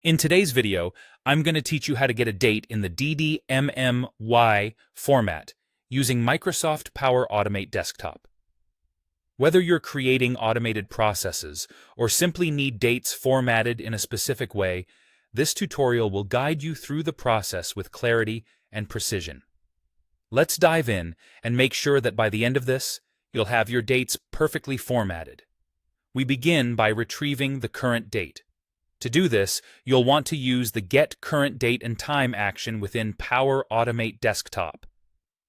In today's video, I'm going to teach you how to get a date in the ddMMyy format using Microsoft Power Automate Desktop. Whether you're creating automated processes or simply need dates formatted in a specific way, this tutorial will guide you through the process with clarity and precision. Let's dive in and make sure that by the end of this, you'll have your dates perfectly formatted. We begin by retrieving the current date. To do this, you'll want to use the Get Current Date and Time action within Power Automate Desktop.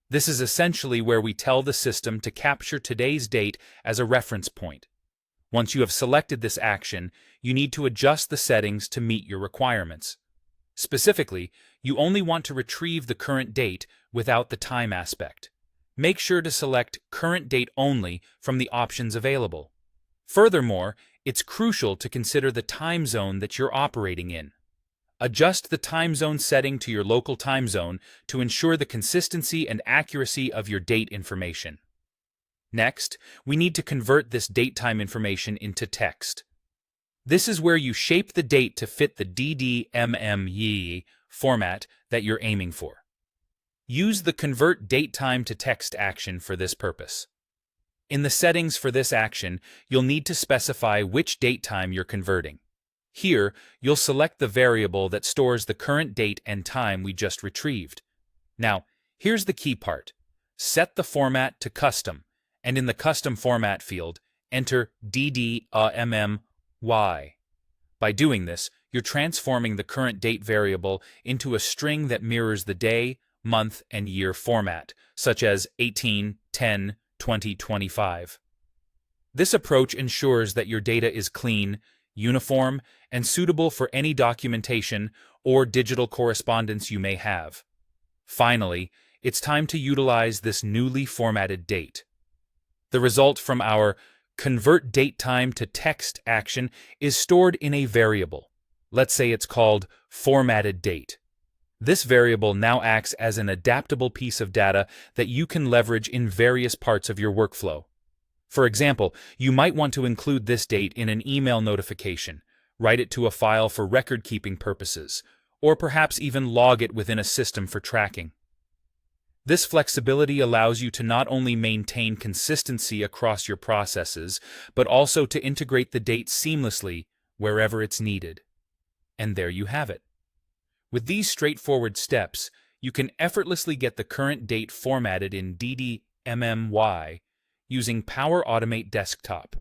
This is essentially where we tell the system to capture today's date as a reference point. Once you have selected this action, you need to adjust the settings to meet your requirements. Specifically, you only want to retrieve the current date without the time aspect. Make sure to select Current Date Only from the options available. Furthermore, it's crucial to consider the time zone that you're operating in. Adjust the time zone setting to your local time zone to ensure the consistency and accuracy of your date information. Next, we need to convert this date-time information into text. This is where you shape the date to fit the ddMMyyyy format that you're aiming for. Use the Convert Date-Time to Text action for this purpose. In the settings for this action, you'll need to specify which date time you're converting. Here, you'll select the variable that stores the current date and time we just retrieved. Now, here's the key part. Set the format to Custom, and in the Custom Format field, enter ddMMyy. By doing this, you're transforming the current date variable into a string that mirrors the day, month, and year format, such as 18/10/2025. This approach ensures that your data is clean, uniform, and suitable for any documentation or digital correspondence you may have. Finally, it's time to utilize this newly formatted date. The result from our Convert Date Time to Text action is stored in a variable. Let's say it's called Formatted Date. This variable now acts as an adaptable piece of data that you can leverage in various parts of your workflow. For example, you might want to include this date in an email notification, write it to a file for record-keeping purposes, or perhaps even log it within a system for tracking. This flexibility allows you to not only maintain consistency across your processes, but also to integrate the date seamlessly wherever it's needed. And there you have it. With these straightforward steps, you can effortlessly get the current date formatted in ddMMyy using Power Automate Desktop.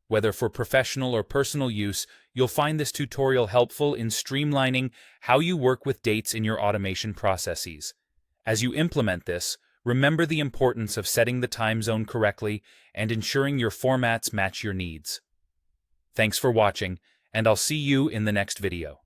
Whether for professional or personal use, you'll find this tutorial helpful in streamlining how you work with dates in your automation processes. As you implement this, remember the importance of setting the time zone correctly and ensuring your formats match your needs. Thanks for watching, and I'll see you in the next video.